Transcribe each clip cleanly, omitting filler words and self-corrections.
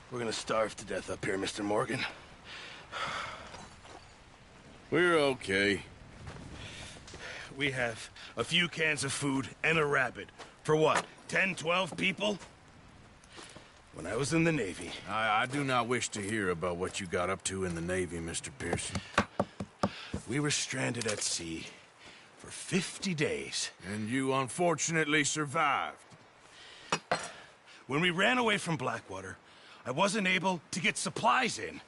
We're gonna starve to death up here, Mr. Morgan. We're okay. We have a few cans of food and a rabbit. For what, 10, 12 people? When I was in the Navy... I do not wish to hear about what you got up to in the Navy, Mr. Pearson. We were stranded at sea for 50 days. And you unfortunately survived. When we ran away from Blackwater, I wasn't able to get supplies in.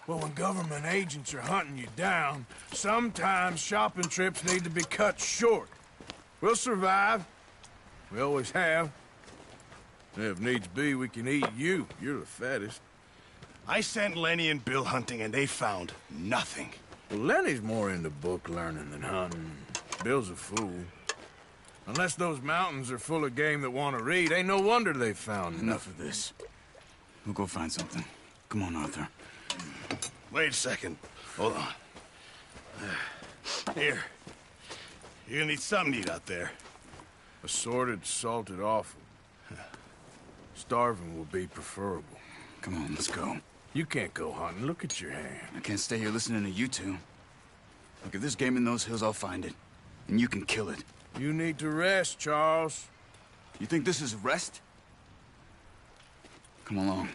Well, when government agents are hunting you down, sometimes shopping trips need to be cut short. We'll survive. We always have. If needs be, we can eat you. You're the fattest. I sent Lenny and Bill hunting, and they found nothing. Well, Lenny's more into book learning than hunting. Bill's a fool. Unless those mountains are full of game that want to read, ain't no wonder they found Enough of this. We'll go find something. Come on, Arthur. Wait a second. Hold on. Here. You're gonna need something to eat out there. Assorted, salted offal. Starving will be preferable. Come on, let's go. You can't go hunting. Look at your hand. I can't stay here listening to you two. Look, if there's game in those hills, I'll find it. And you can kill it. You need to rest, Charles. You think this is rest? Come along.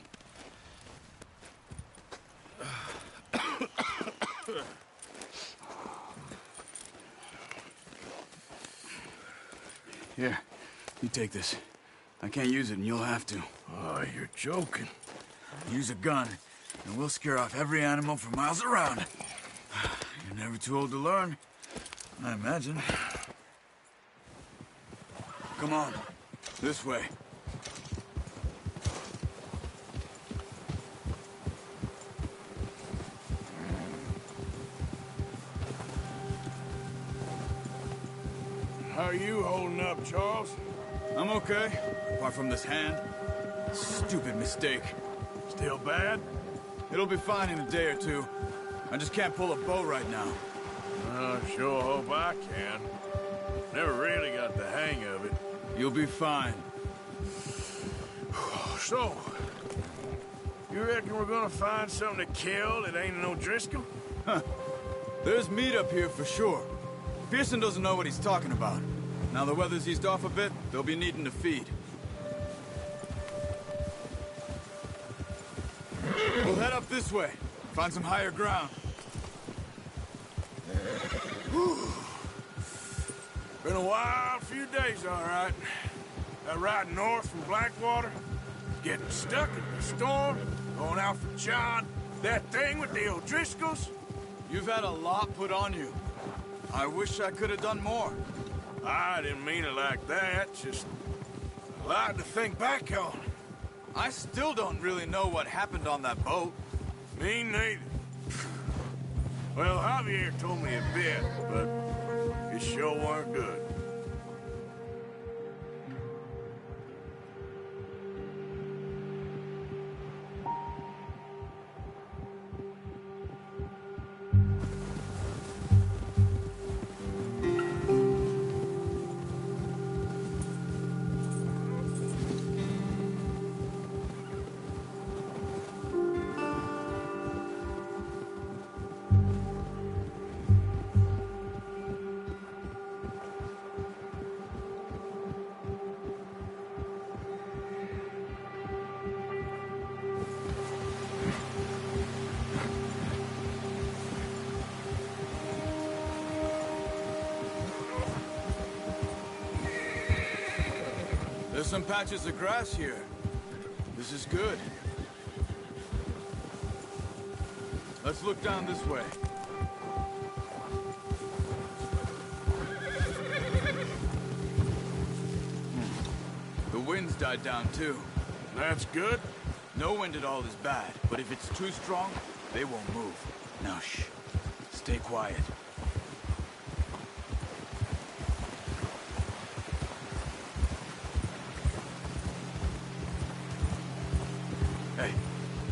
Here, you take this. I can't use it, and you'll have to. Oh, you're joking. Use a gun, and we'll scare off every animal for miles around. You're never too old to learn, I imagine. Come on, this way. How are you holding up, Charles? I'm okay, apart from this hand. Stupid mistake. Still bad? It'll be fine in a day or two. I just can't pull a bow right now. I sure hope I can. Never really got the hang of it. You'll be fine. So, you reckon we're gonna find something to kill that ain't no Driscoll? Huh. There's meat up here for sure. Pearson doesn't know what he's talking about. Now the weather's eased off a bit, they'll be needing to feed. We'll head up this way. Find some higher ground. Been a wild few days, all right. That ride north from Blackwater, getting stuck in the storm, going out for John, that thing with the O'Driscolls. You've had a lot put on you. I wish I could have done more. I didn't mean it like that, just a lot to think back on. I still don't really know what happened on that boat. Me neither. Well, Javier told me a bit, but it sure weren't good. There's some patches of grass here. This is good. Let's look down this way. The wind's died down too. That's good. No wind at all is bad, but if it's too strong, they won't move. Now shh. Stay quiet. Hey,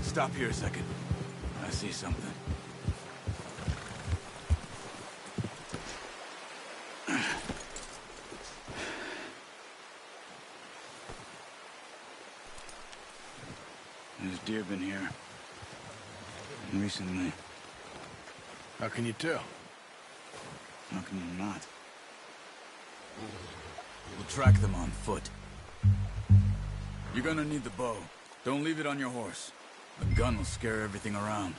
stop here a second. I see something. There's deer been here. Recently. How can you tell? How can you not? We'll track them on foot. You're gonna need the bow. Don't leave it on your horse. The gun will scare everything around.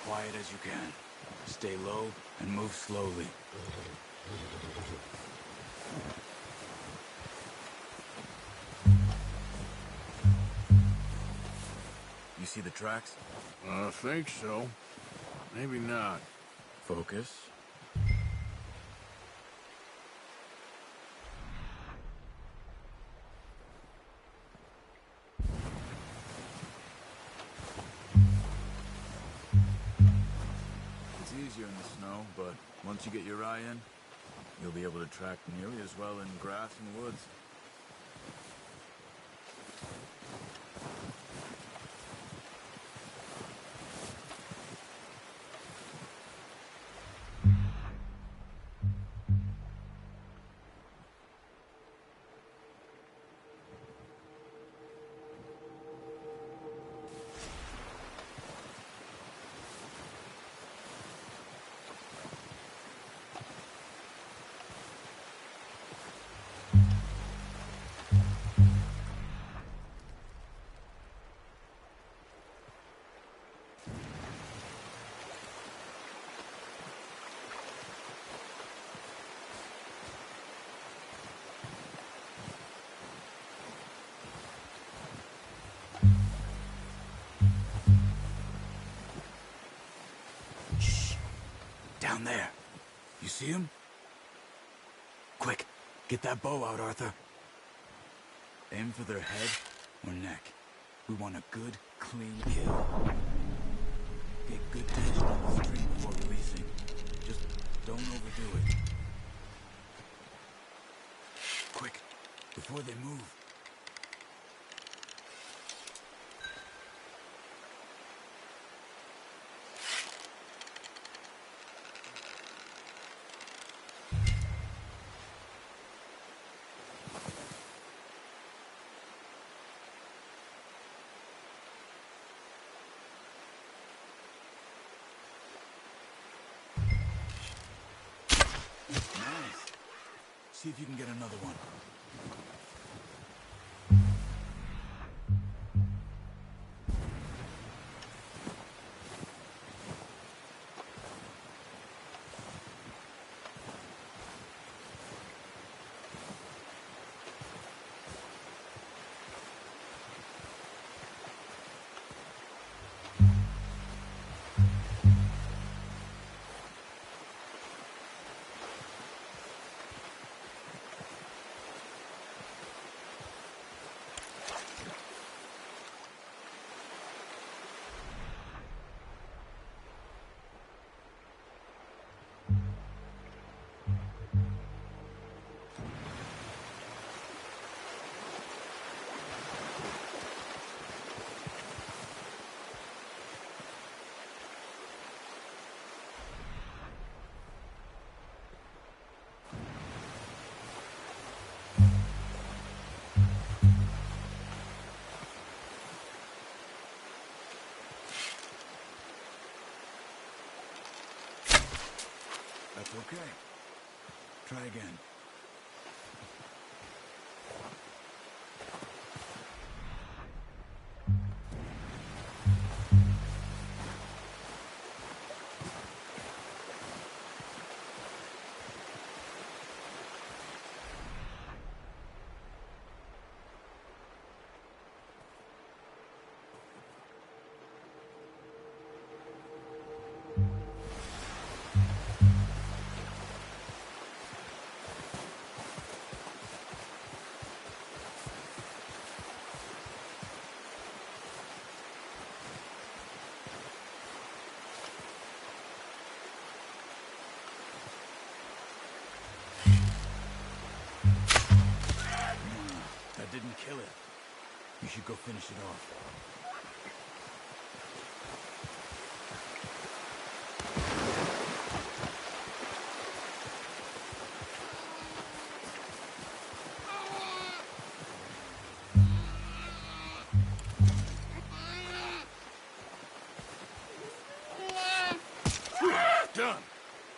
Quiet as you can. Stay low and move slowly. You see the tracks? I think so. Maybe not. Focus. It's easier in the snow, but once you get your eye in, you'll be able to track nearly as well in grass and woods. Down there. You see him? Quick, get that bow out, Arthur. Aim for their head or neck. We want a good, clean kill. Get good tension on the string before releasing. Just don't overdo it. Quick, before they move. Nice. See if you can get another one. That's okay. Try again. didn't kill it. You should go finish it off. Done.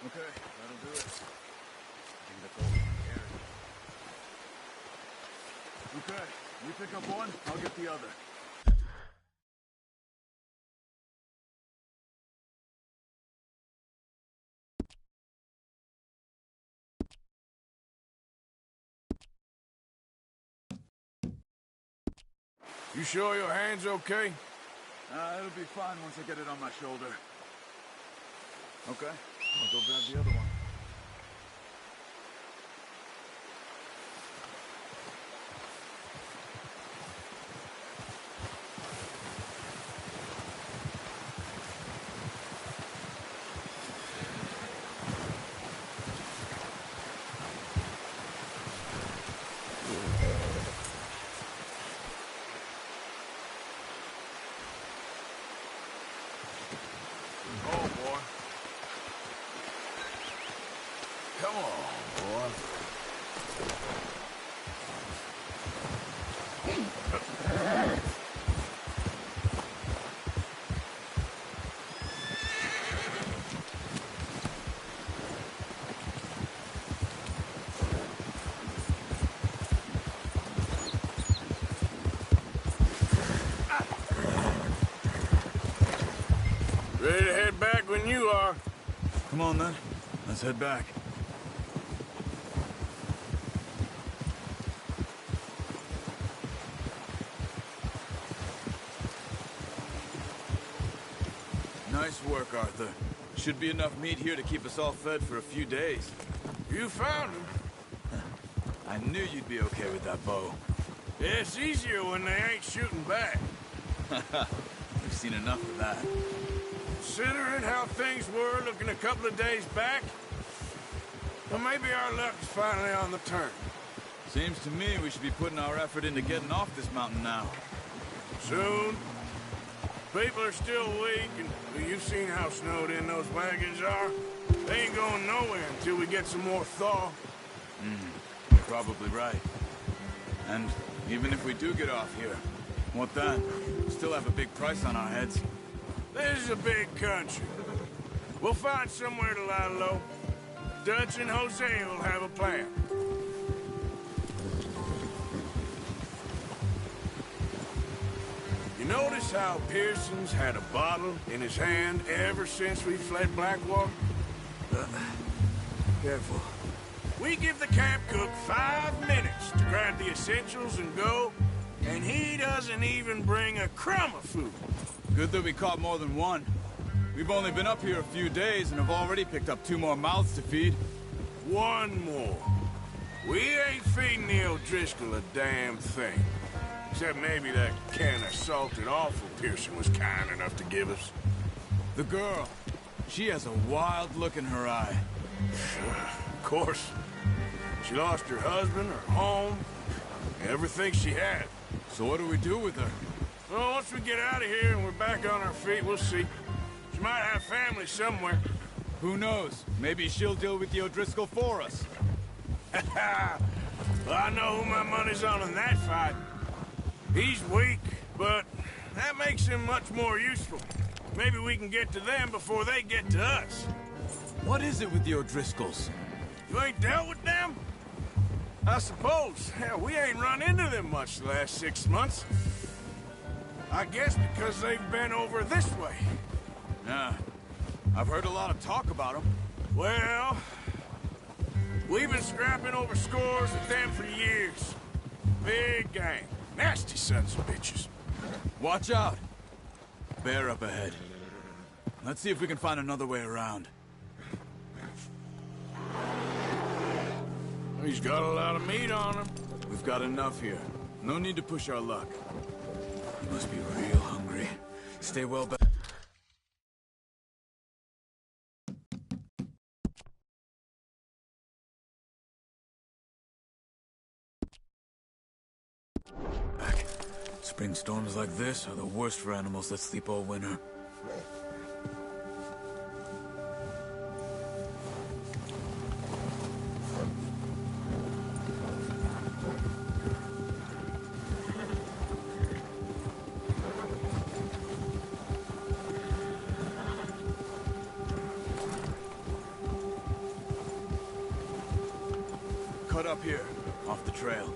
Okay, that'll do it. I think that's all we can carry. Okay, you pick up one, I'll get the other. You sure your hand's okay? It'll be fine once I get it on my shoulder. Okay, I'll go grab the other one. Oh, boy. Come on, boy. Ready to head back when you are. Come on then, let's head back. Nice work, Arthur. Should be enough meat here to keep us all fed for a few days. You found him. I knew you'd be okay with that bow. Yeah, it's easier when they ain't shooting back. We've seen enough of that. Considering how things were looking a couple of days back, well, maybe our luck's finally on the turn. Seems to me we should be putting our effort into getting off this mountain now. Soon. People are still weak, and you've seen how snowed in those wagons are. They ain't going nowhere until we get some more thaw. You're probably right. And even if we do get off here, what then? We still have a big price on our heads. This is a big country. We'll find somewhere to lie low. Dutch and Jose will have a plan. You notice how Pearson's had a bottle in his hand ever since we fled Blackwater? Careful. We give the camp cook 5 minutes to grab the essentials and go, and he doesn't even bring a crumb of food. Good that we caught more than one. We've only been up here a few days and have already picked up 2 more mouths to feed. One more. We ain't feeding the O'Driscoll a damn thing. Except maybe that can of salted offal Pearson was kind enough to give us. The girl. She has a wild look in her eye. Of course. She lost her husband, her home, everything she had. So what do we do with her? Well, once we get out of here and we're back on our feet, we'll see. She might have family somewhere. Who knows? Maybe she'll deal with the O'Driscoll for us. Well, I know who my money's on in that fight. He's weak, but that makes him much more useful. Maybe we can get to them before they get to us. What is it with the O'Driscolls? You ain't dealt with them? I suppose. Hell, we ain't run into them much the last 6 months. I guess because they've been over this way. Yeah. I've heard a lot of talk about them. Well, we've been scrapping over scores with them for years. Big gang. Nasty sons of bitches. Watch out. Bear up ahead. Let's see if we can find another way around. He's got a lot of meat on him. We've got enough here. No need to push our luck. You must be real hungry. Stay well back. Back. Spring storms like this are the worst for animals that sleep all winter. Cut up here, off the trail.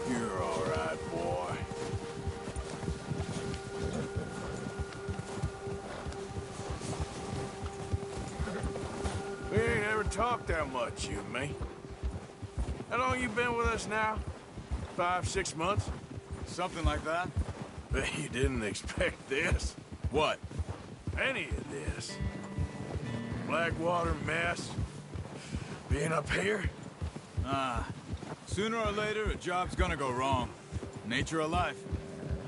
You're all right, boy. We ain't ever talked that much, you and me. How long you been with us now? 5, 6 months? Something like that? Bet you didn't expect this. What? Any of this. Blackwater mess. Being up here? Sooner or later, a job's gonna go wrong. Nature of life.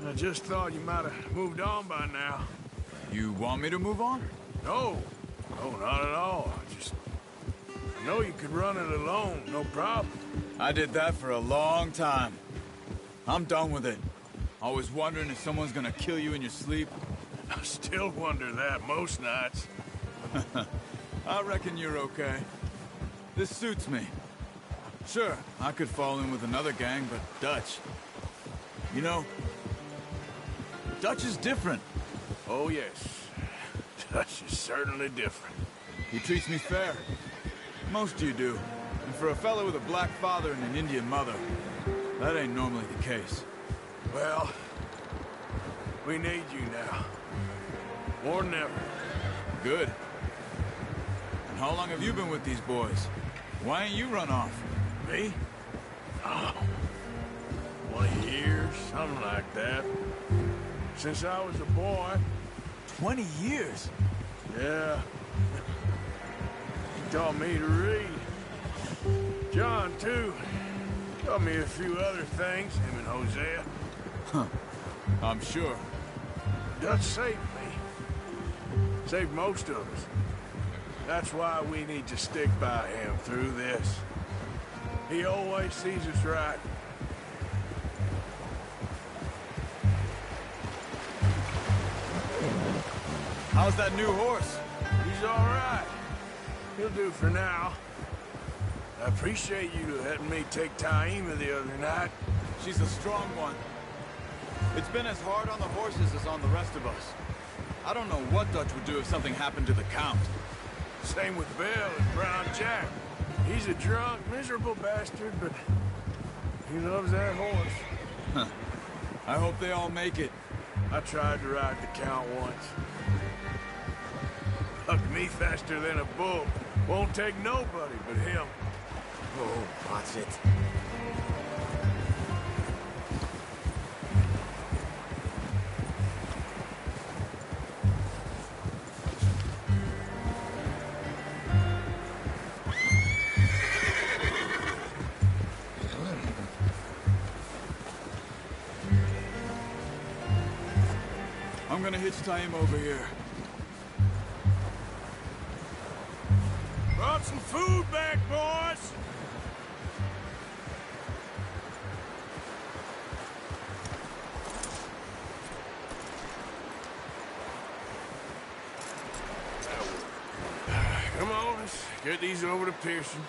I just thought you might have moved on by now. You want me to move on? No. No, not at all. I know you could run it alone, no problem. I did that for a long time. I'm done with it. Always wondering if someone's gonna kill you in your sleep. I still wonder that most nights. I reckon you're okay. This suits me. Sure, I could fall in with another gang, but Dutch... You know, Dutch is different. Oh, yes. Dutch is certainly different. He treats me fair. Most of you do. And for a fellow with a black father and an Indian mother, that ain't normally the case. Well, we need you now. More than ever. Good. And how long have you been with these boys? Why ain't you run off? Me? Oh, 20 years, something like that. Since I was a boy. 20 years? Yeah. He taught me to read. John, too. Taught me a few other things, him and Hosea. Huh. I'm sure. Dutch saved me. Saved most of us. That's why we need to stick by him through this. He always sees us right. How's that new horse? He's all right. He'll do for now. I appreciate you letting me take Taima the other night. She's a strong one. It's been as hard on the horses as on the rest of us. I don't know what Dutch would do if something happened to the Count. Same with Bill and Brown Jack. He's a drunk, miserable bastard, but he loves that horse. Huh. I hope they all make it. I tried to ride the Count once. Hugged me faster than a bull. Won't take nobody but him. Oh, watch it. I'm gonna hitch Taima over here. Brought some food back, boys! Come on, let's get these over to Pearson.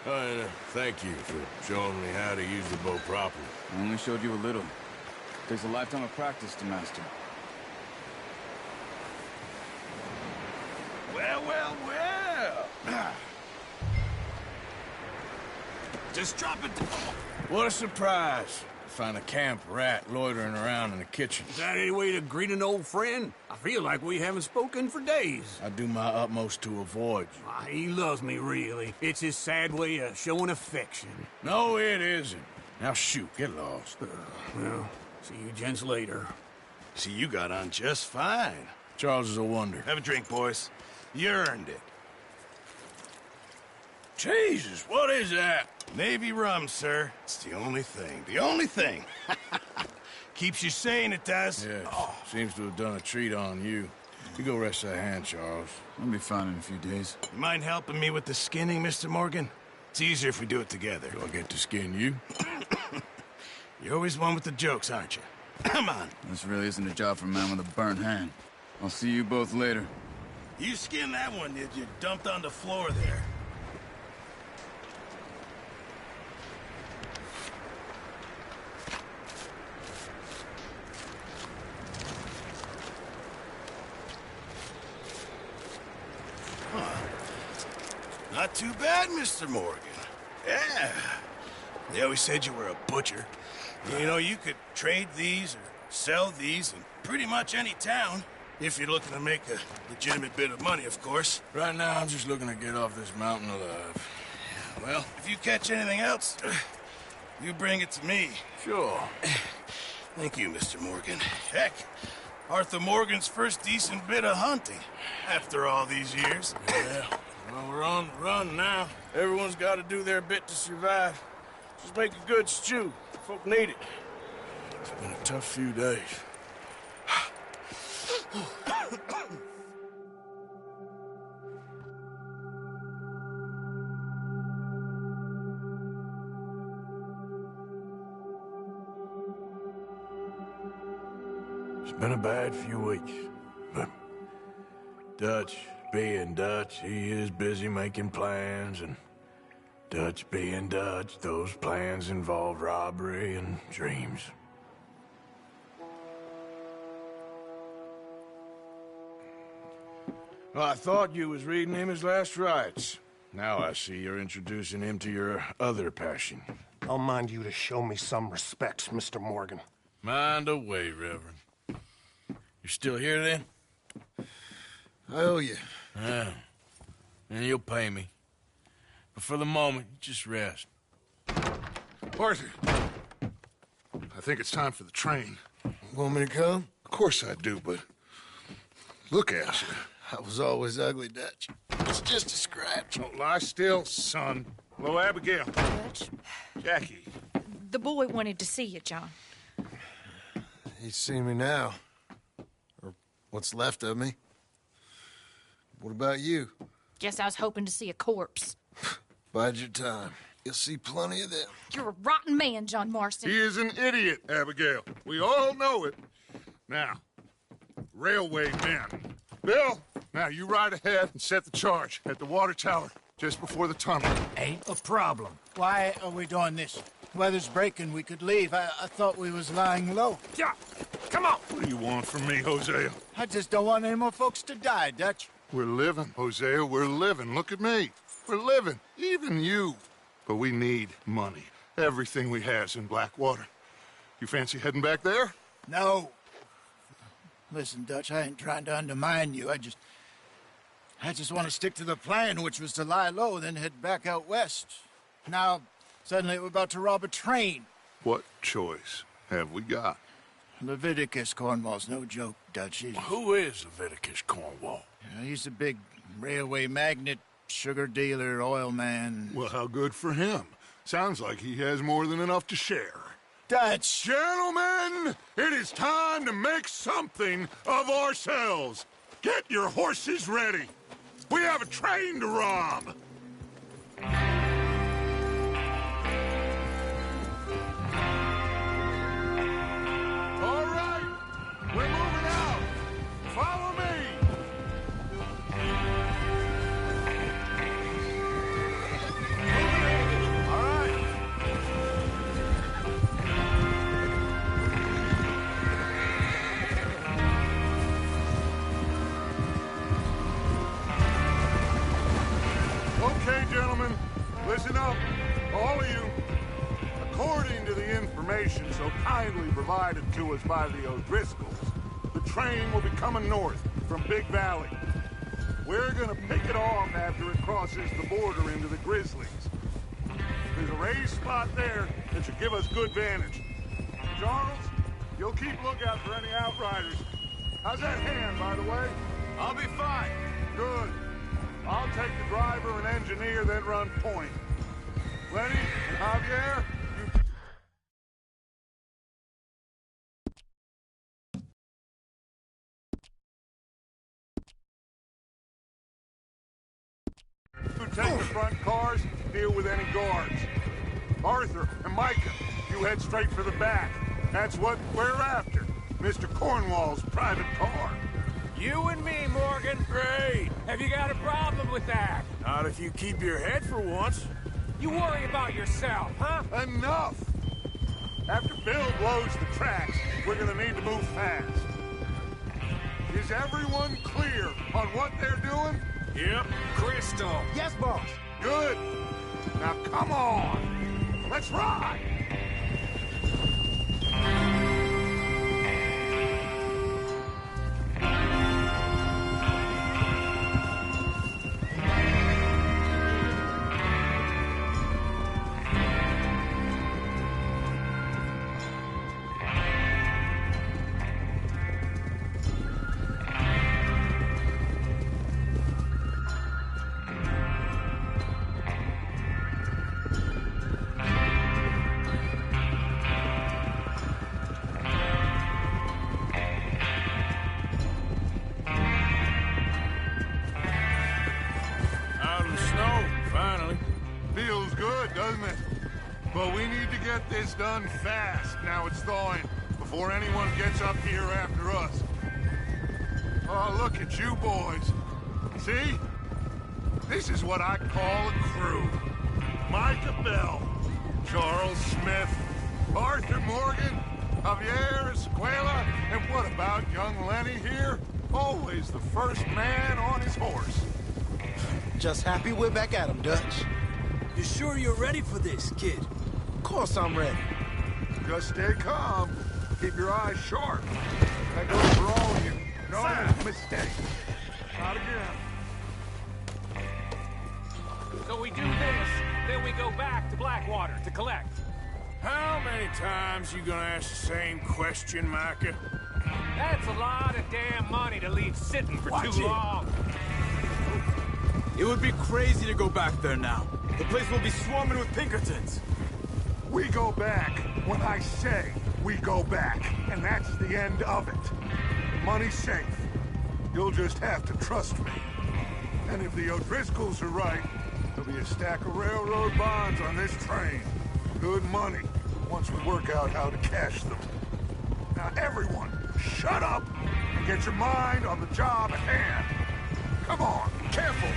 And thank you for showing me how to use the bow properly. I only showed you a little. Takes a lifetime of practice to master. Well, well, well. Just drop it. What a surprise. Find a camp rat loitering around in the kitchen. Is that any way to greet an old friend? I feel like we haven't spoken for days. I do my utmost to avoid you. He loves me, really. It's his sad way of showing affection. No, it isn't. Now shoot, get lost. Well, see you gents later. See, you got on just fine. Charles is a wonder. Have a drink, boys. You earned it. Jesus, what is that? Navy rum, sir. It's the only thing. The only thing. Keeps you sane, it does. Yeah, seems to have done a treat on you. You go rest that hand, Charles. I'll be fine in a few days. You mind helping me with the skinning, Mr. Morgan? It's easier if we do it together. Do I get to skin you? You're always one with the jokes, aren't you? Come on. This really isn't a job for a man with a burnt hand. I'll see you both later. You skinned that one that you dumped on the floor there. Not too bad, Mr. Morgan. Yeah. They always said you were a butcher. You know, you could trade these or sell these in pretty much any town. If you're looking to make a legitimate bit of money, of course. Right now, I'm just looking to get off this mountain alive. Well, if you catch anything else, you bring it to me. Sure. Thank you, Mr. Morgan. Heck, Arthur Morgan's first decent bit of hunting after all these years. Yeah. Well, we're on the run now. Everyone's got to do their bit to survive. Just make a good stew. Folk need it. It's been a tough few days. It's been a bad few weeks, but Dutch being Dutch, he is busy making plans, and Dutch being Dutch, those plans involve robbery and dreams. Well, I thought you was reading him his last rites. Now I see you're introducing him to your other passion. I'll mind you to show me some respect, Mr. Morgan. Mind away, Reverend. You're still here, then? I owe you. Yeah. And you'll pay me. But for the moment, just rest. Arthur, I think it's time for the train. Want me to come? Of course I do, but look at you. I was always ugly, Dutch. It's just a scratch. Don't lie still, son. Hello, Abigail. Dutch, Jackie. the boy wanted to see you, John. He's seen me now. Or what's left of me. What about you? Guess I was hoping to see a corpse. Bide your time. You'll see plenty of them. You're a rotten man, John Marston. He is an idiot, Abigail. We all know it. Now, railway men. Bill, now you ride ahead and set the charge at the water tower just before the tunnel. Ain't a problem. Why are we doing this? Weather's breaking. We could leave. I thought we was lying low. Yeah, come on. What do you want from me, Hosea? I just don't want any more folks to die, Dutch. We're living, Hosea. We're living. Look at me. We're living. Even you. But we need money. Everything we has in Blackwater. You fancy heading back there? No. Listen, Dutch, I ain't trying to undermine you. I just want to stick to the plan, which was to lie low, then head back out west. Now, suddenly we're about to rob a train. What choice have we got? Leviticus Cornwall's no joke, Dutch. Who is Leviticus Cornwall? He's a big railway magnate, sugar dealer, oil man. Well, how good for him. Sounds like he has more than enough to share. Dutch! Gentlemen, it is time to make something of ourselves. Get your horses ready. We have a train to rob. All right, we're moving out. Follow me. All right. Okay, gentlemen, listen up, all of you. According to the information so kindly provided to us by the O'Driscolls, the train will be coming north from Big Valley. We're gonna pick it off after it crosses the border into the Grizzlies. There's a raised spot there that should give us good vantage. Charles, you'll keep lookout for any outriders. How's that hand, by the way? I'll be fine. Good. I'll take the driver and engineer, then run point. Lenny and Javier, you... take the front cars, deal with any guards. Arthur and Micah, you head straight for the back. That's what we're after. Mr. Cornwall's private car. You and me, Morgan. Great. Have you got a problem with that? Not if you keep your head for once. You worry about yourself, huh? Enough! After Bill blows the tracks, we're gonna need to move fast. Is everyone clear on what they're doing? Yep. Crystal. Yes, boss. Good. Now come on. Let's ride. Out in the snow, finally. Feels good, doesn't it? But we need to get this done fast. Now it's thawing, before anyone gets up here after us. Oh, look at you boys. See? This is what I call a crew. Micah Bell, Charles Smith, Arthur Morgan, Javier Escuela, and what about young Lenny here? Always the first man on his horse. Just happy we're back at 'em, Dutch. You sure you're ready for this, kid? Of course I'm ready. Just stay calm. Keep your eyes sharp. That goes for all of you. No mistake. Not again. So we do this, then we go back to Blackwater to collect. How many times you gonna ask the same question, Micah? That's a lot of damn money to leave sitting for Watch too it. long. It would be crazy to go back there now. The place will be swarming with Pinkertons. We go back when I say we go back, and that's the end of it. Money's safe. You'll just have to trust me. And if the O'Driscolls are right, there'll be a stack of railroad bonds on this train. Good money, once we work out how to cash them. Now everyone, shut up and get your mind on the job at hand. Come on, careful.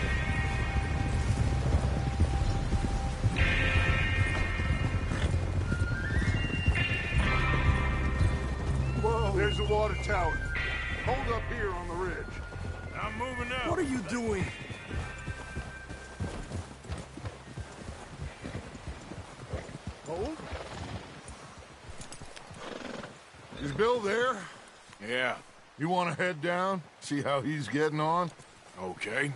Whoa, there's the water tower. Hold up here on the ridge. I'm moving up. What are you doing? Hold. Is Bill there? Yeah. You want to head down, see how he's getting on? Okay.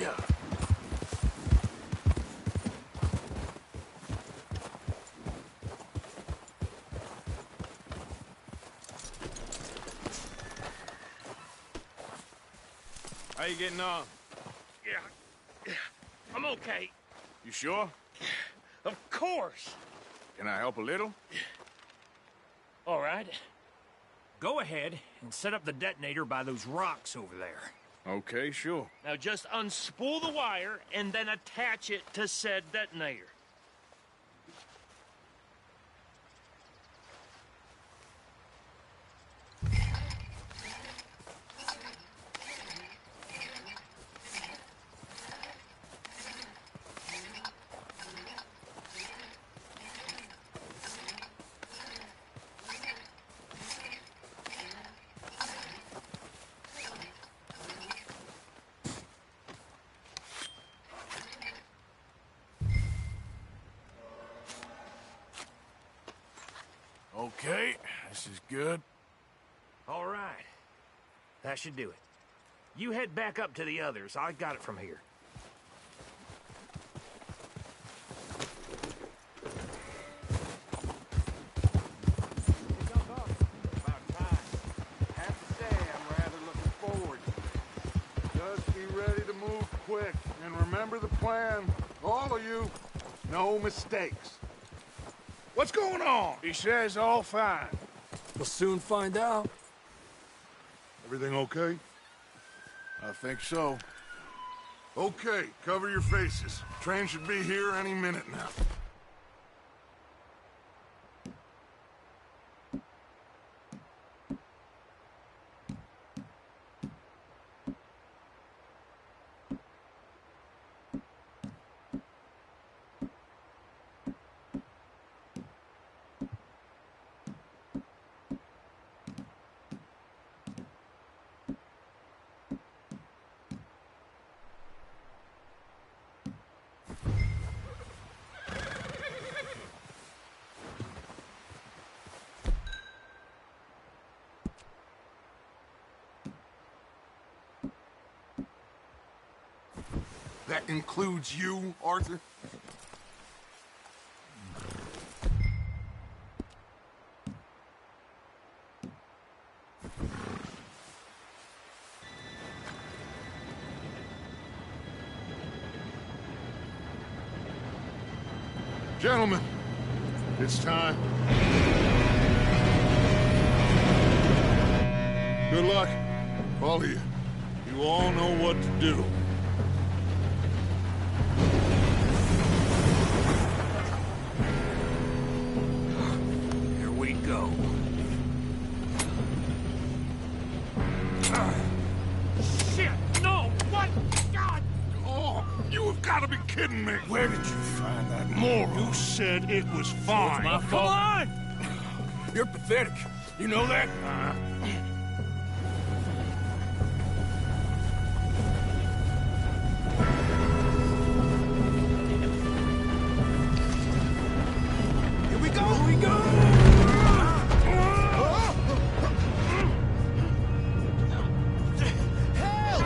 Yeah. How you getting on? Yeah. I'm okay. You sure? Of course. Can I help a little? All right. Go ahead and set up the detonator by those rocks over there. Okay, sure. Now just unspool the wire and then attach it to said detonator. Okay, this is good. All right. That should do it. You head back up to the others. I got it from here. About time. Have to say, I'm rather looking forward. Just be ready to move quick. And remember, Remember the plan. All of you. No mistakes. What's going on? He says all fine. We'll soon find out. Everything okay? I think so. Okay, cover your faces. Train should be here any minute now. That includes you, Arthur? Gentlemen, it's time. Good luck, all of you. You all know what to do. Here we go. Shit! No! What? God! Oh, you have got to be kidding me! Where did you find that moron? You said it was fine. My Come fault. on! You're pathetic. You know that? Here we go! Here we go! Help!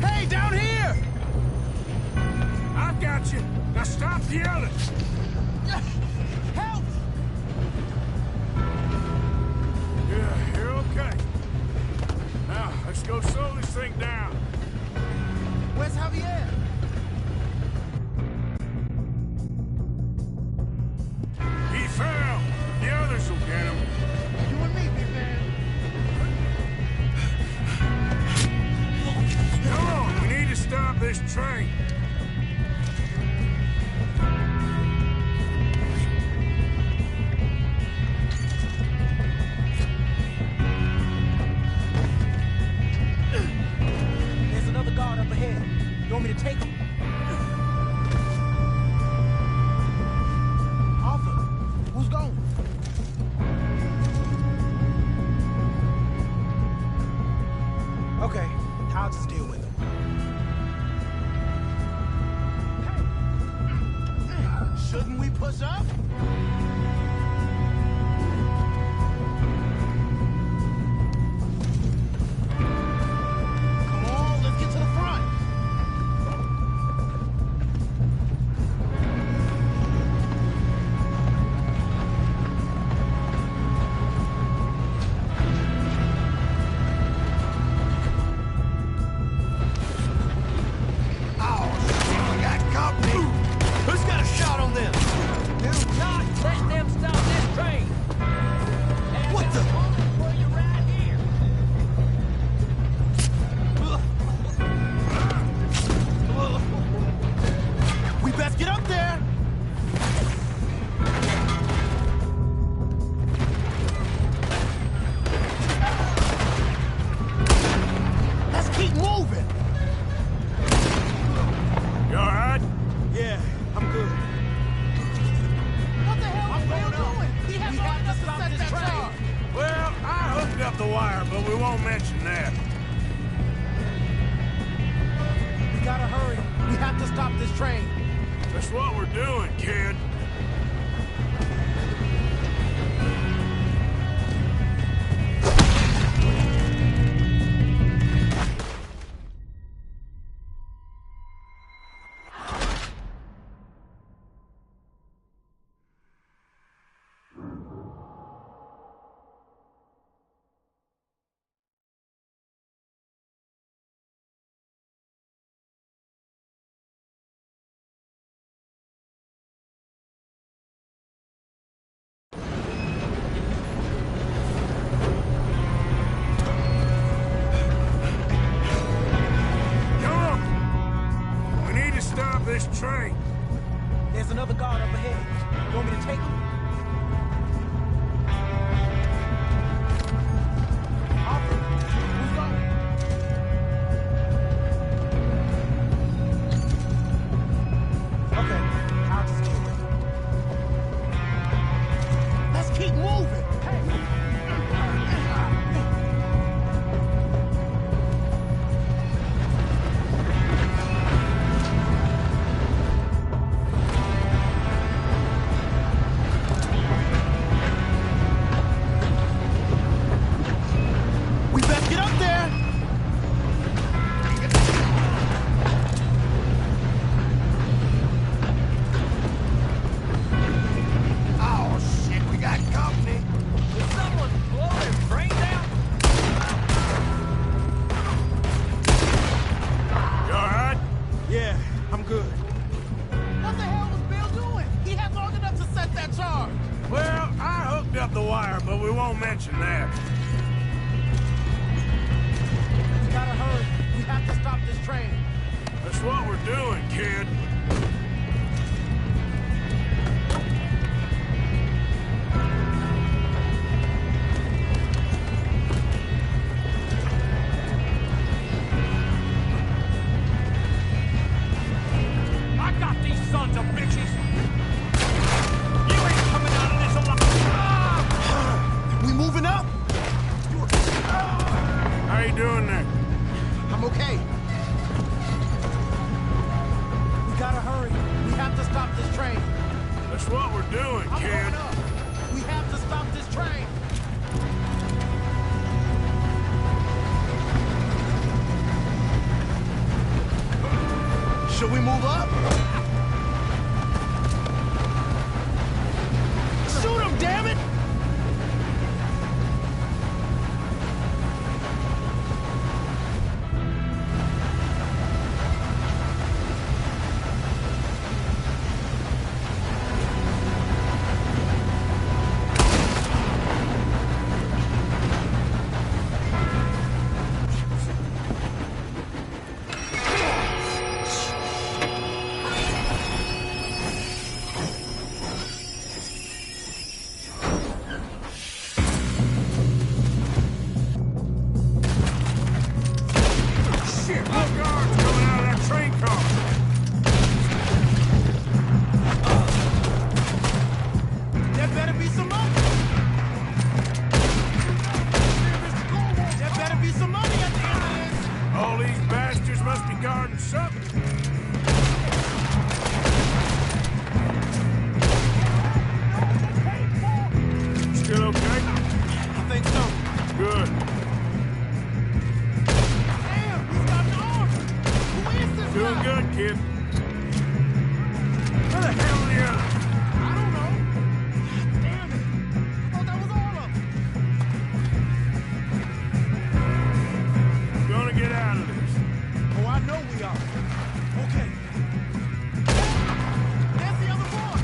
Hey, down here! I got you. Now stop yelling. Help! Yeah, you're okay. Now, let's go slow this thing down. Where's Javier? He fell. The others will get him. You and me, big man. Come on, we need to stop this train. There's another guard up ahead. You want me to take him? Arthur, who's going? Okay, I'll just deal with him. Hey! Shouldn't we push up? Come on, let's get to the front. Who's got a shot on them? Do not let them stop this train! What the? Where you right here? We best get up there. Let's keep moving. You all right? Yeah, I'm good. What the hell are you doing? We have to stop this train. Well, I hooked up the wire, but we won't mention that. We gotta hurry. We have to stop this train. That's what we're doing, kid. stop this train. There's another guard up ahead. You want me to take him? Arthur, who's going? Okay, I'll just get with him. Let's keep moving. Hey. We best get up there! Oh, shit, we got company. Did someone blow their brains out? You all right? Yeah, I'm good. What the hell was Bill doing? He had long enough to set that charge. Well, I hooked up the wire, but we won't mention that. We gotta hurry. We have to stop this train. That's what we're doing, kid. I got these sons of bitches. You ain't coming out of this alive. We moving up? How you doing there? I'm okay. We gotta hurry. We have to stop this train. That's what we're doing, I'm kid. going up. We have to stop this train. Should we move up? Shoot him, damn it! Shit, more guards coming out of that train car. There better be some money. There better be some money at the end of this. All these bastards must be guarding something. Still okay? I think so. Good. Damn, he's got an arm. Who is this Doing guy? good, kid. Where the hell are the others? I don't know. Damn it. I thought that was all of them. Gonna get out of this. Oh, I know we are. Okay. There's the other boy.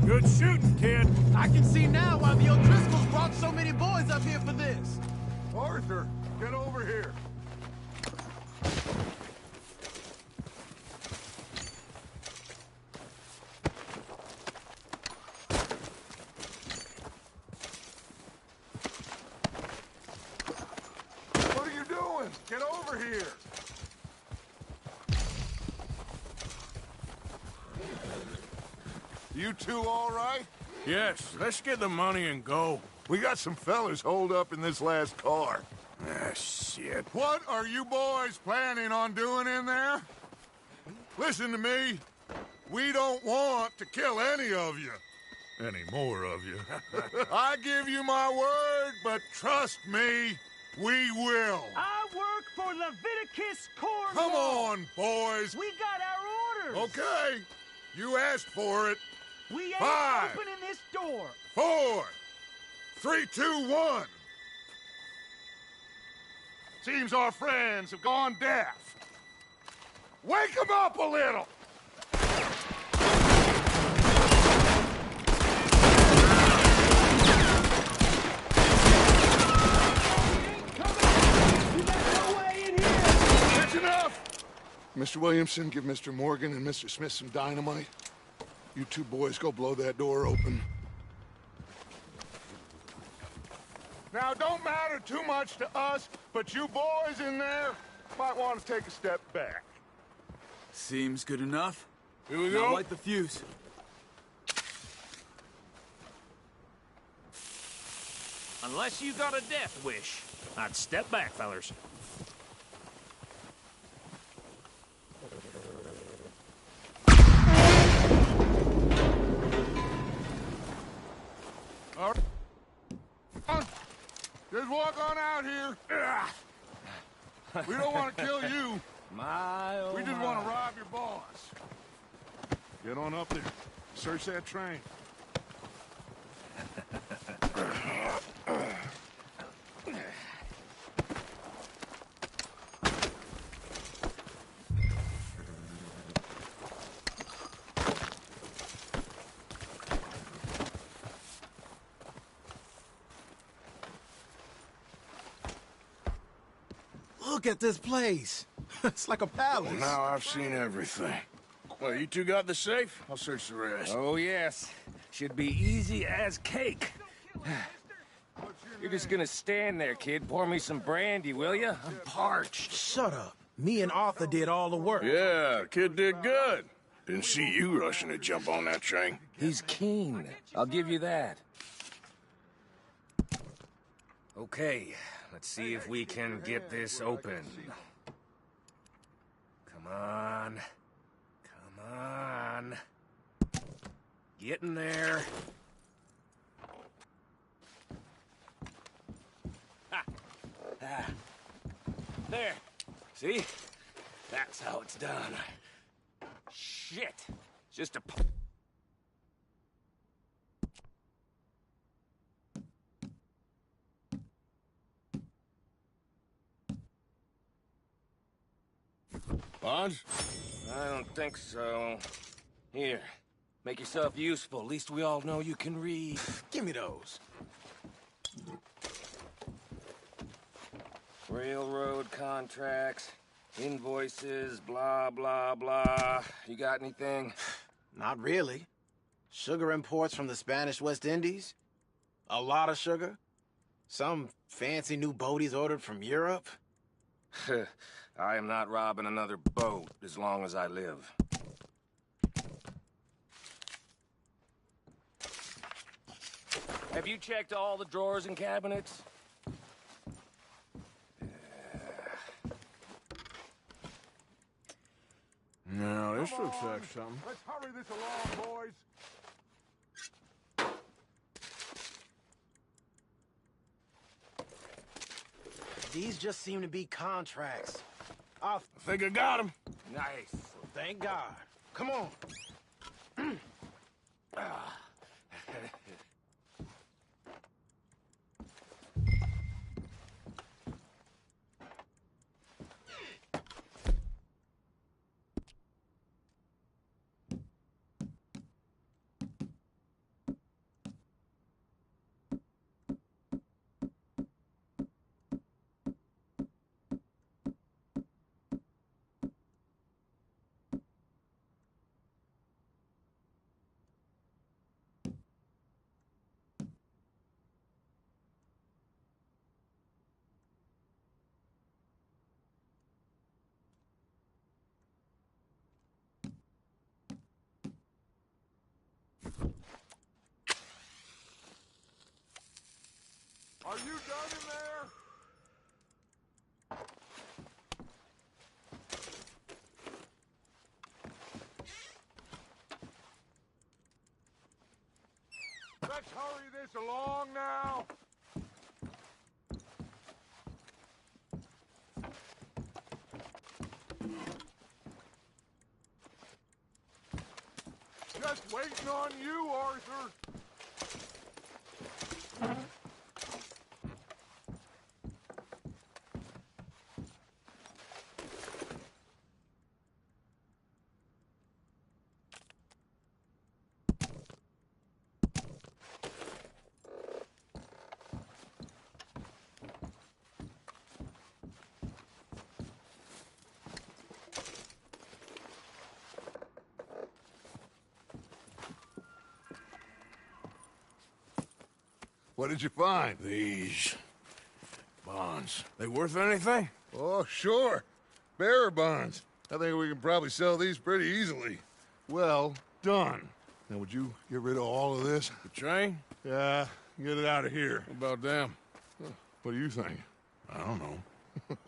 Good shooting, kid. I can see now why the O'Driscolls brought so many boys up here for this. Arthur, get over here. What are you doing? Get over here. You two all right? Yes, let's get the money and go. We got some fellers holed up in this last car. Ah, shit. What are you boys planning on doing in there? Listen to me. We don't want to kill any of you. Any more of you. I give you my word, but trust me, we will. I work for Leviticus Corps. Come on, boys. We got our orders. Okay. You asked for it. We ain't 5, opening this door. 4, 3, 2, 1. Seems our friends have gone deaf. Wake them up a little! That's enough! Mr. Williamson, give Mr. Morgan and Mr. Smith some dynamite. You two boys go blow that door open. Now, don't matter too much to us, but you boys in there might want to take a step back. Seems good enough. Here we Now go. light the fuse. Unless you got a death wish, I'd step back, fellers. All right. Just walk on out here. We don't want to kill you. We just want to rob your boss. Get on up there. Search that train. Look at this place. It's like a palace. Well, now I've seen everything. Well, you two got the safe? I'll search the rest. Oh, yes. Should be easy as cake. You're just gonna stand there, kid. Pour me some brandy, will you? I'm parched. Shut up. Me and Arthur did all the work. Yeah, kid did good. Didn't see you rushing to jump on that train. He's keen. I'll give you that. Okay, let's see if we can get this open. Come on. Come on. Get in there. Ha. Ah. There. See? That's how it's done. Shit. Just a... Bonds? I don't think so. Here, make yourself useful. At least we all know you can read. Give me those. Railroad contracts, invoices, blah, blah, blah. You got anything? Not really. Sugar imports from the Spanish West Indies. A lot of sugar. Some fancy new boat he's ordered from Europe. I am not robbing another boat as long as I live. Have you checked all the drawers and cabinets? No, this looks like something. Let's hurry this along, boys. These just seem to be contracts. I think I got him. Nice. Thank God. Come on. Are you done in there? Let's hurry this along now. Just waiting on you, Arthur. What did you find? These bonds. They worth anything? Oh, sure. Bearer bonds. I think we can probably sell these pretty easily. Well done. Now, would you get rid of all of this? The train? Yeah, get it out of here. What about them? What do you think? I don't know.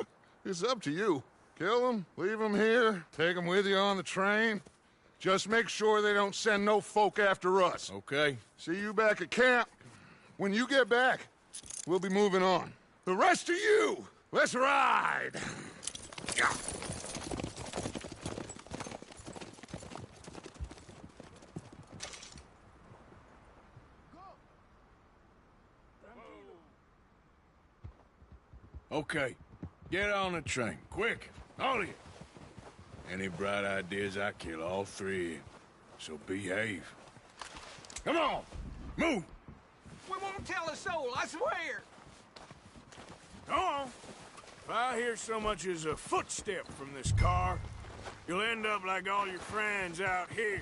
It's up to you. Kill them, leave them here, take them with you on the train. Just make sure they don't send no folk after us. Okay. See you back at camp. When you get back, we'll be moving on. The rest of you, let's ride! Okay. Get on the train. Quick. All of you. Any bright ideas, I kill all three of you. So behave. Come on! Move! We won't tell a soul, I swear! Go on. If I hear so much as a footstep from this car, you'll end up like all your friends out here.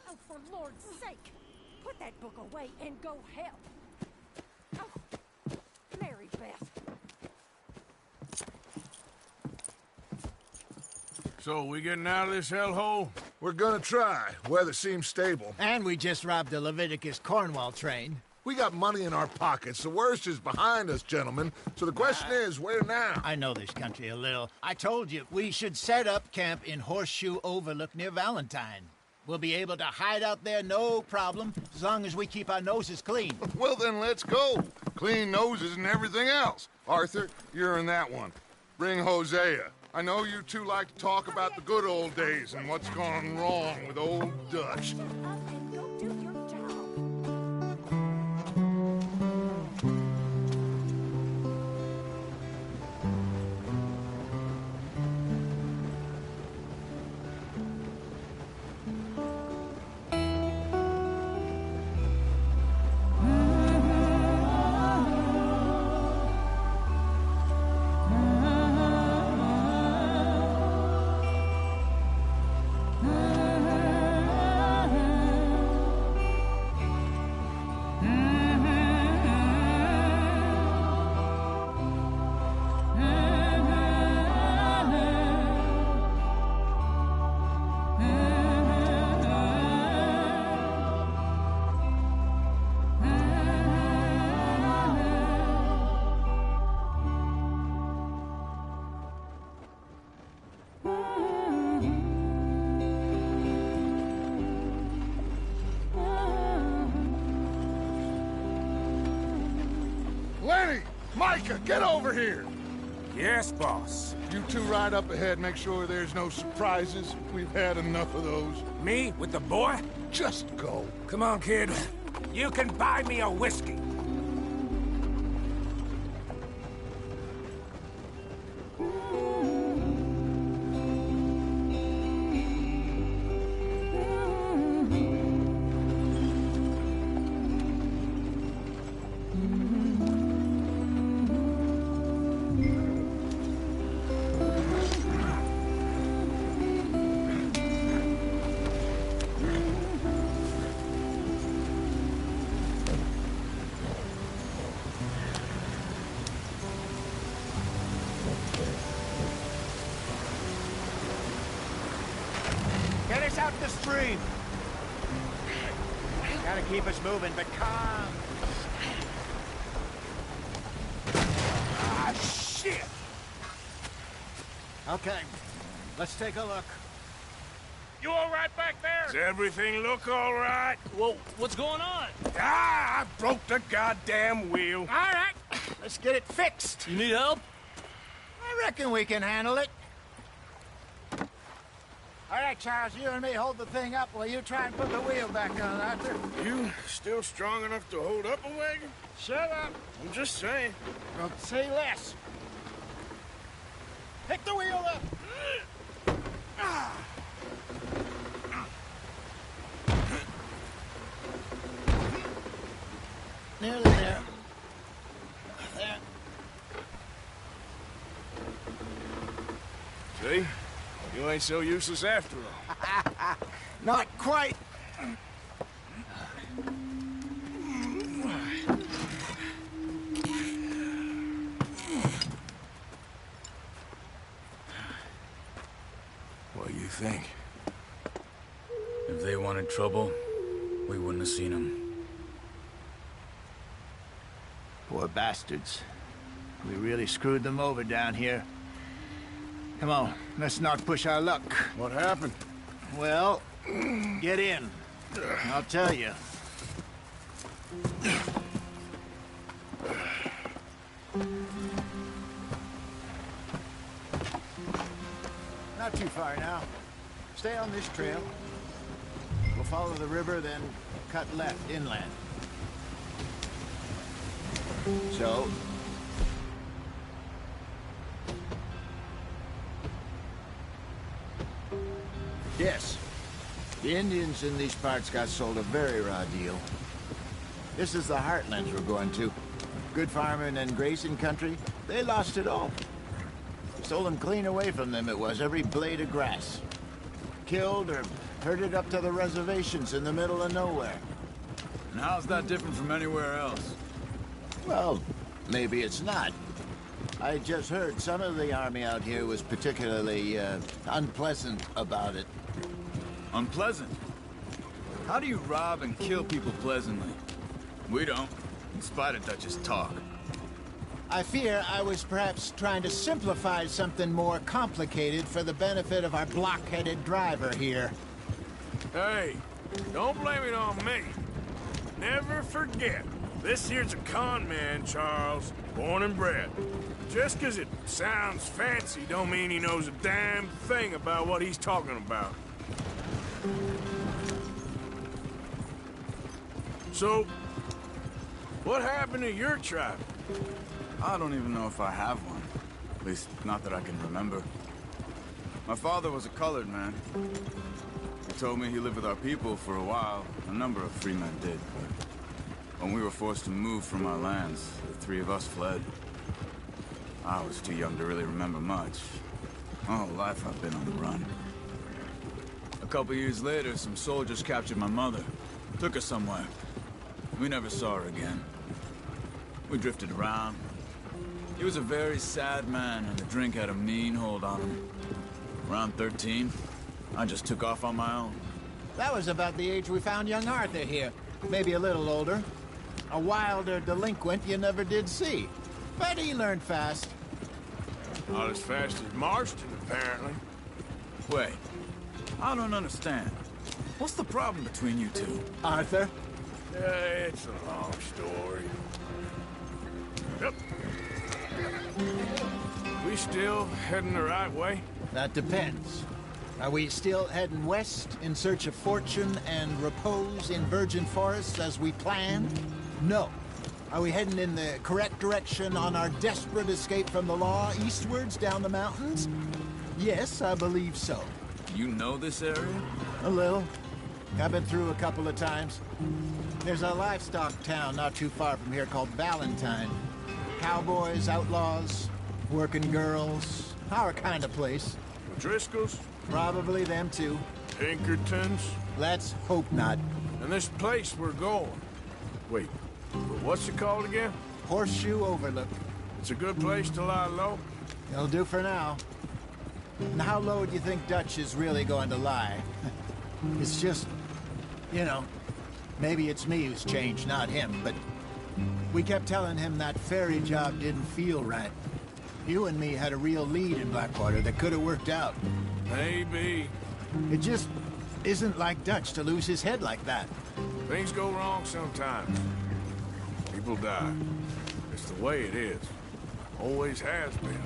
Oh, for Lord's sake, put that book away and go help. Oh, Mary Beth. So, we getting out of this hellhole? We're gonna try. Weather seems stable. And we just robbed the Leviticus Cornwall train. We got money in our pockets. The worst is behind us, gentlemen. So the question is, where now? I know this country a little. I told you, we should set up camp in Horseshoe Overlook near Valentine. We'll be able to hide out there no problem, as long as we keep our noses clean. Well, then let's go. Clean noses and everything else. Arthur, you're in that one. Bring Hosea. I know you two like to talk about the good old days and what's gone wrong with old Dutch. And go do your job. Micah, get over here! Yes, boss. You two ride up ahead, make sure there's no surprises. We've had enough of those. Me with the boy? Just go. Come on, kid. You can buy me a whiskey. Get us out the stream. Gotta keep us moving, but calm. Ah, shit! Okay, let's take a look. You all right back there? Does everything look all right? Whoa, what's going on? Ah, I broke the goddamn wheel. All right, let's get it fixed. You need help? I reckon we can handle it. All right, Charles, you and me hold the thing up while you try and put the wheel back on, Arthur. You still strong enough to hold up a wagon? Shut up. I'm just saying. Well, say less. Pick the wheel up. Nearly there. There. See? You ain't so useless after all. Not quite. What do you think? If they wanted trouble, we wouldn't have seen them. Poor bastards. We really screwed them over down here. Come on, let's not push our luck. What happened? Well, get in. I'll tell you. Not too far now. Stay on this trail. We'll follow the river, then cut left inland. So, yes, the Indians in these parts got sold a very raw deal. This is the heartlands we're going to. Good farming and grazing country, they lost it all. Stolen clean away from them it was, every blade of grass. Killed or herded up to the reservations in the middle of nowhere. And how's that different from anywhere else? Well, maybe it's not. I just heard some of the army out here was particularly, unpleasant about it. Unpleasant? How do you rob and kill people pleasantly? We don't, in spite of Dutch's talk. I fear I was perhaps trying to simplify something more complicated for the benefit of our block-headed driver here. Hey, don't blame it on me. Never forget, this here's a con man, Charles, born and bred. Just 'cause it sounds fancy don't mean he knows a damn thing about what he's talking about. So, what happened to your tribe? I don't even know if I have one. At least, not that I can remember. My father was a colored man. He told me he lived with our people for a while. A number of free men did, but when we were forced to move from our lands, the three of us fled. I was too young to really remember much. My whole life I've been on the run. A couple years later, some soldiers captured my mother. Took her somewhere. We never saw her again. We drifted around. He was a very sad man, and the drink had a mean hold on him. Around 13, I just took off on my own. That was about the age we found young Arthur here. Maybe a little older. A wilder delinquent you never did see. But he learned fast. Not as fast as Marston, apparently. Wait, I don't understand. What's the problem between you two? Arthur? It's a long story. Yep. we still heading the right way? That depends. Are we still heading west in search of fortune and repose in virgin forests as we planned? No. Are we heading in the correct direction on our desperate escape from the law eastwards down the mountains? Yes, I believe so. You know this area? A little. I've been through a couple of times. There's a livestock town not too far from here called Valentine. Cowboys, outlaws, working girls, our kind of place. Driscolls? Probably them too. Pinkertons? Let's hope not. And this place we're going. Wait, what's it called again? Horseshoe Overlook. It's a good place to lie low? It'll do for now. And how low do you think Dutch is really going to lie? It's just, you know, maybe it's me who's changed, not him, but we kept telling him that ferry job didn't feel right. You and me had a real lead in Blackwater that could have worked out. Maybe. It just isn't like Dutch to lose his head like that. Things go wrong sometimes. People die. It's the way it is. Always has been.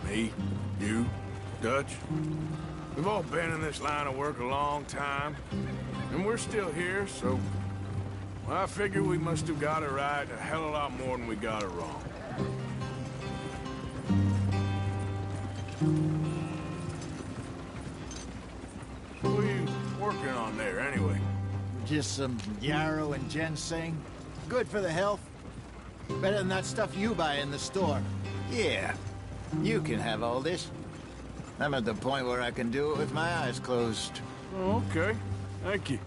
Me, you, Dutch. We've all been in this line of work a long time. And we're still here, so... well, I figure we must have got it right a hell of a lot more than we got it wrong. What are you working on there, anyway? Just some yarrow and ginseng. Good for the health. Better than that stuff you buy in the store. Yeah, you can have all this. I'm at the point where I can do it with my eyes closed. Oh, okay. Thank you.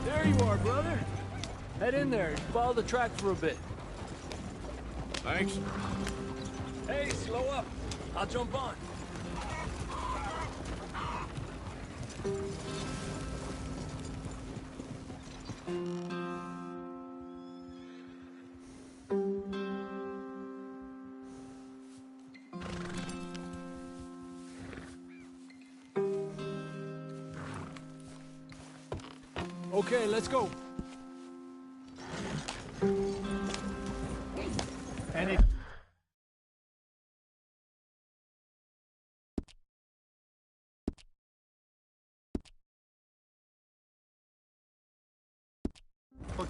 There you are, brother. Head in there and follow the track for a bit. Thanks. Hey, slow up. I'll jump on. Okay, let's go. And it...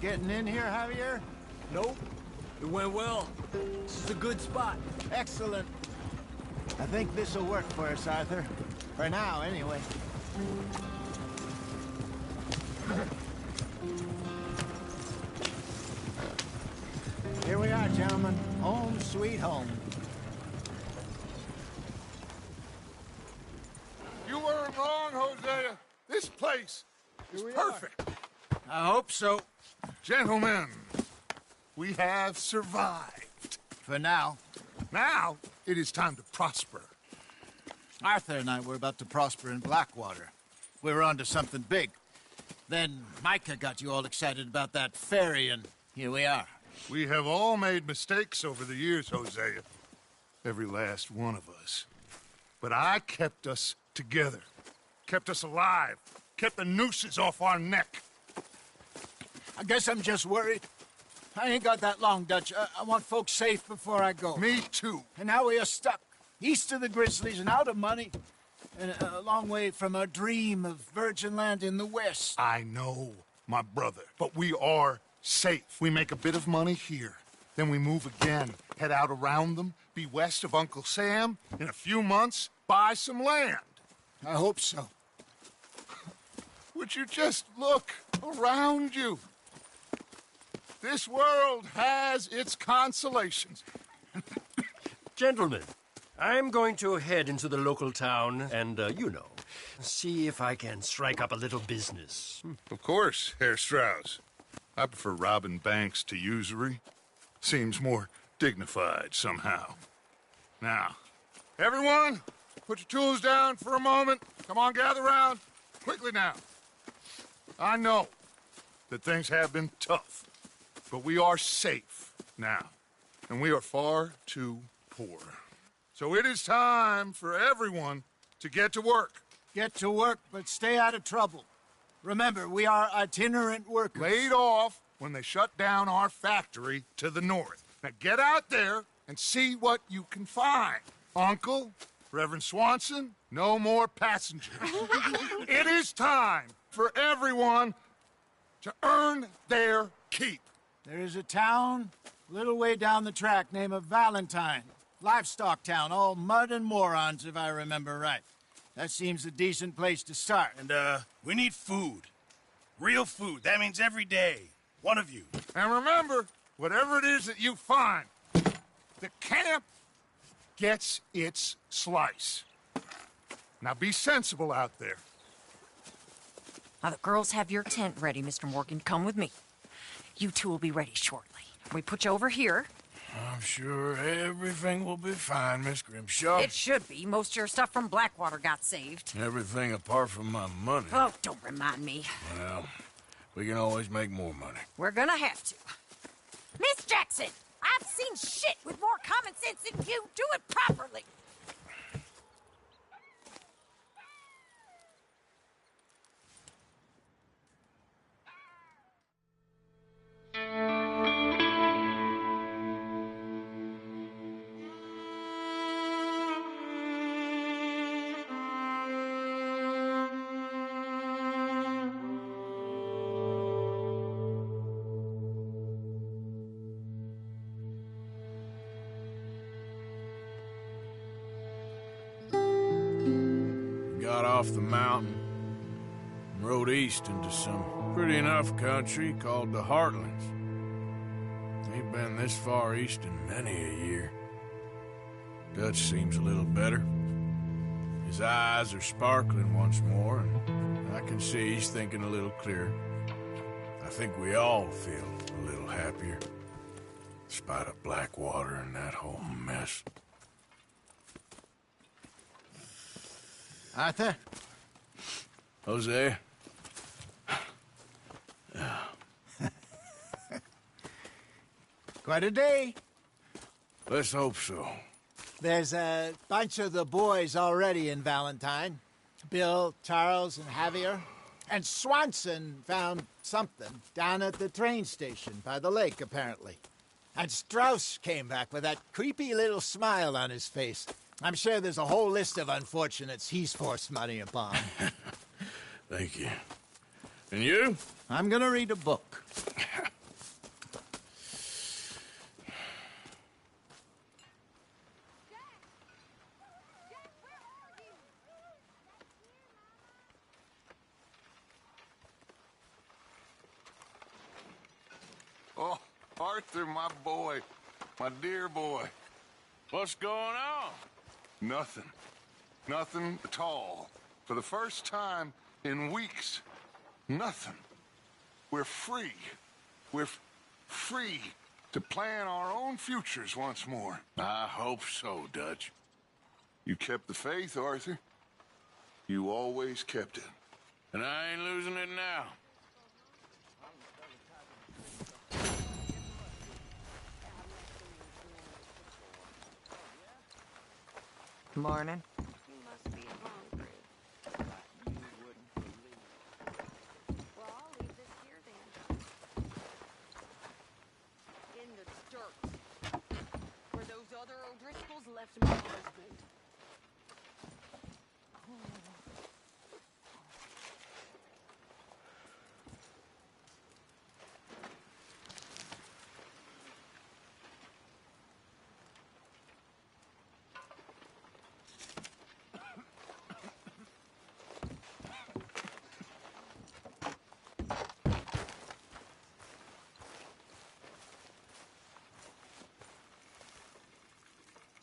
Getting in here, Javier? Nope. It went well. This is a good spot. Excellent. I think this'll work for us, Arthur. For now, anyway. Here we are, gentlemen. Home sweet home. You weren't wrong, Hosea. This place is perfect. I hope so. Gentlemen, we have survived. For now. Now, it is time to prosper. Arthur and I were about to prosper in Blackwater. We were onto something big. Then Micah got you all excited about that ferry, and here we are. We have all made mistakes over the years, Hosea. Every last one of us. But I kept us together. Kept us alive. Kept the nooses off our neck. I guess I'm just worried. I ain't got that long, Dutch. I want folks safe before I go. Me too. And now we are stuck, east of the Grizzlies and out of money, and a long way from our dream of virgin land in the west. I know, my brother, but we are safe. We make a bit of money here, then we move again, head out around them, be west of Uncle Sam, in a few months, buy some land. I hope so. Would you just look around you? This world has its consolations. Gentlemen, I'm going to head into the local town and, you know, see if I can strike up a little business. Of course, Herr Strauss. I prefer robbing banks to usury. Seems more dignified somehow. Now, everyone, put your tools down for a moment. Come on, gather round. Quickly now. I know that things have been tough, but we are safe now, and we are far too poor. So it is time for everyone to get to work. Get to work, but stay out of trouble. Remember, we are itinerant workers. Laid off when they shut down our factory to the north. Now get out there and see what you can find. Uncle, Reverend Swanson, no more passengers. It is time for everyone to earn their keep. There is a town a little way down the track named Valentine. Livestock town, all mud and morons, if I remember right. That seems a decent place to start. And, we need food. Real food. That means every day. One of you. And remember, whatever it is that you find, the camp gets its slice. Now be sensible out there. Now, the girls have your tent ready, Mr. Morgan. Come with me. You two will be ready shortly. We put you over here. I'm sure everything will be fine, Miss Grimshaw. It should be. Most of your stuff from Blackwater got saved. Everything apart from my money. Oh, don't remind me. Well, we can always make more money. We're gonna have to. Miss Jackson, I've seen shit with more common sense than you. Do it properly. Got off the mountain and rode east into some pretty enough country called the Heartlands. Ain't been this far east in many a year. Dutch seems a little better. His eyes are sparkling once more, and I can see he's thinking a little clearer. I think we all feel a little happier, in spite of Blackwater and that whole mess. Arthur? Jose? Quite a day. Let's hope so. There's a bunch of the boys already in Valentine. Bill, Charles, and Javier. And Swanson found something down at the train station by the lake, apparently. And Strauss came back with that creepy little smile on his face. I'm sure there's a whole list of unfortunates he's forced money upon. Thank you. And you? I'm gonna read a book. Oh, Arthur, my boy. My dear boy. What's going on? Nothing. Nothing at all. For the first time in weeks, nothing. We're free. We're free to plan our own futures once more. I hope so, Dutch. You kept the faith, Arthur. You always kept it. And I ain't losing it now. Morning. You must be hungry. Well, I'll leave this here then. In the dirt. Where those other O'Driscolls left my husband.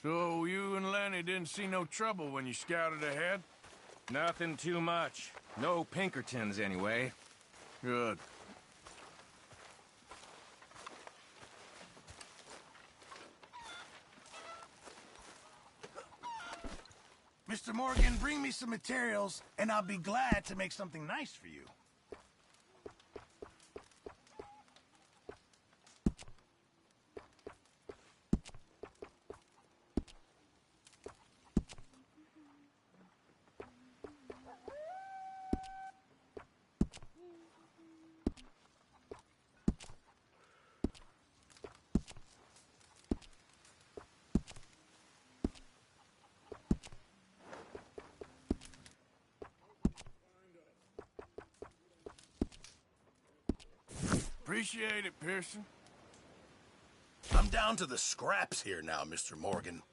So you and Lenny didn't see no trouble when you scouted ahead? Nothing too much. No Pinkertons, anyway. Good. Mr. Morgan, bring me some materials, and I'll be glad to make something nice for you. Appreciate it, Pearson. I'm down to the scraps here now, Mr. Morgan.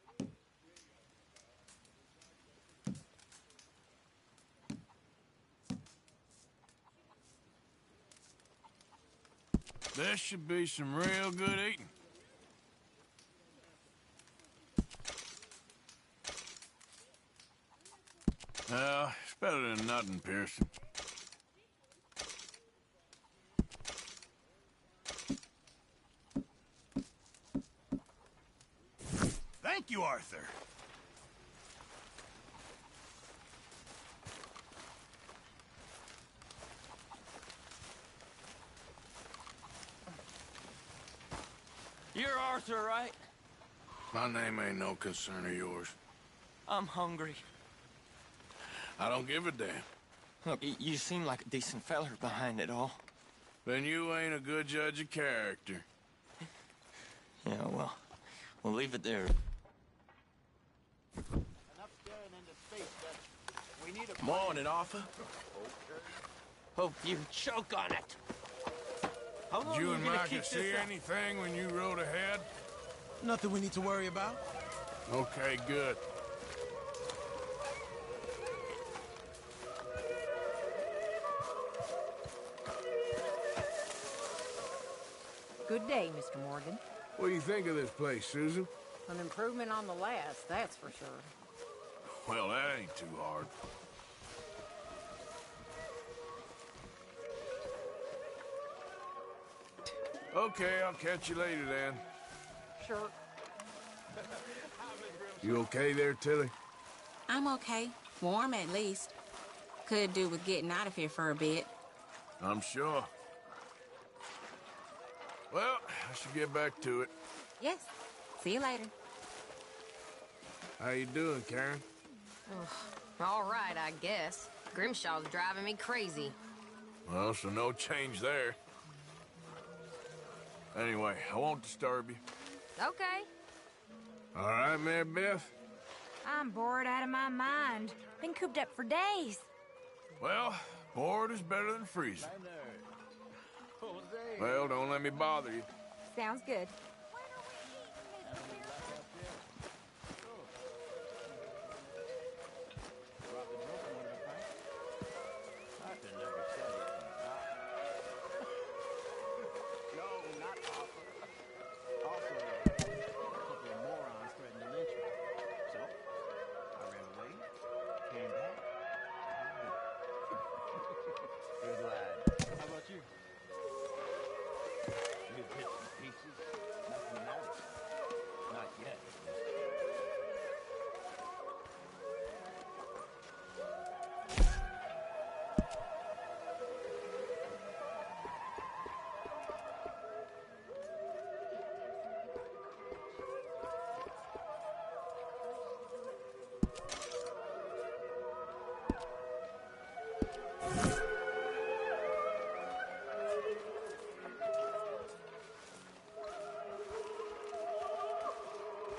This should be some real good eating. Well, it's better than nothing, Pearson. Thank you, Arthur. You're Arthur, right? My name ain't no concern of yours. I'm hungry. I don't give a damn. Look, you seem like a decent feller behind it all. Then you ain't a good judge of character. Yeah, well, we'll leave it there. Morning, Arthur. Hope you choke on it. How long Did you are and gonna Micah keep see this up? anything when you rode ahead? Nothing we need to worry about. Okay, good. Good day, Mr. Morgan. What do you think of this place, Susan? An improvement on the last, that's for sure. Well, that ain't too hard. Okay, I'll catch you later then. Sure. You okay there, Tilly? I'm okay. Warm, at least. Could do with getting out of here for a bit. I'm sure. Well, I should get back to it. Yes. See you later. How you doing, Karen? All right, I guess. Grimshaw's driving me crazy. Well, so no change there. Anyway, I won't disturb you. Okay. All right, Mary Beth? I'm bored out of my mind. Been cooped up for days. Well, bored is better than freezing. Well, don't let me bother you. Sounds good.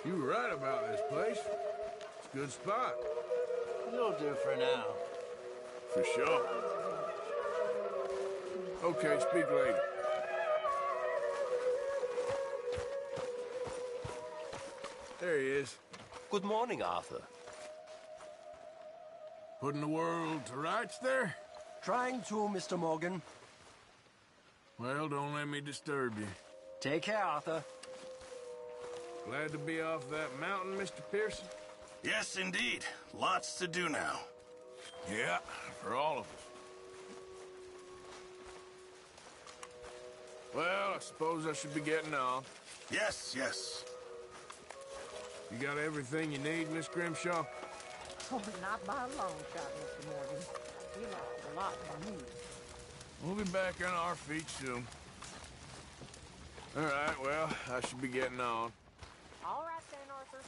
You were right about this place. It's a good spot. You'll do for now. For sure. Okay, speak later. There he is. Good morning, Arthur. Putting the world to rights there? Trying to, Mr. Morgan. Well, don't let me disturb you. Take care, Arthur. Glad to be off that mountain, Mr. Pearson? Yes, indeed. Lots to do now. Yeah, for all of us. Well, I suppose I should be getting off. Yes, yes. You got everything you need, Miss Grimshaw? Oh, not by a long shot, Mr. Morgan. You lost a lot from me. We'll be back on our feet soon. All right, well, I should be getting on. All right then, Arthur.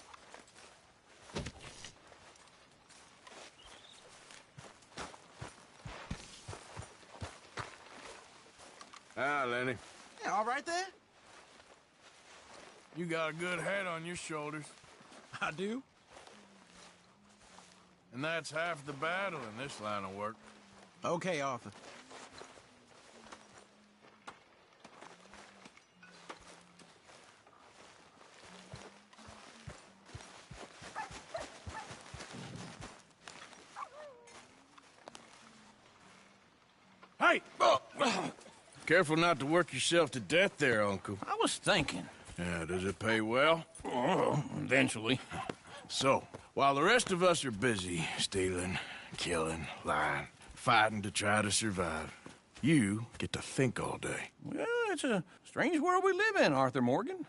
Ah, Lenny. Yeah, all right there? You got a good head on your shoulders. I do. And that's half the battle in this line of work. Okay, Arthur. Hey! Oh. Careful not to work yourself to death there, Uncle. I was thinking. Yeah, does it pay well? Oh, eventually. So, while the rest of us are busy stealing, killing, lying, fighting to try to survive, you get to think all day. Well, it's a strange world we live in, Arthur Morgan.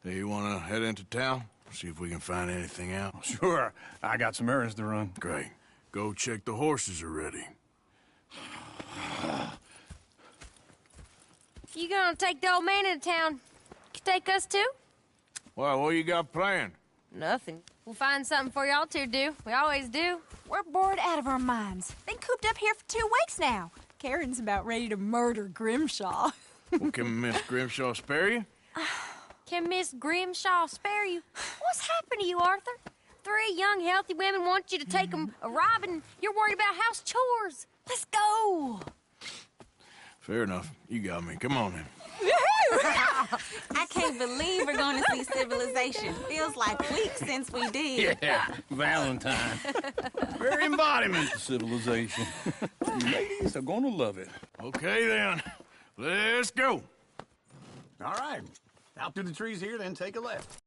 Hey, you want to head into town? See if we can find anything out? Sure. I got some errands to run. Great. Go check the horses are ready. You gonna take the old man into town? You take us too? Well, what you got planned? Nothing. We'll find something for y'all to do. We always do. We're bored out of our minds. Been cooped up here for 2 weeks now. Karen's about ready to murder Grimshaw. Well, can Miss Grimshaw spare you? Can Miss Grimshaw spare you? What's happened to you, Arthur? 3 young, healthy women want you to take them a robbing. You're worried about house chores. Let's go. Fair enough. You got me. Come on then. I can't believe we're going to see Civilization. Feels like weeks since we did. Yeah, Valentine. Very embodiment of civilization. You ladies are gonna love it. Okay then. Let's go. All right. Out through the trees here, then take a left.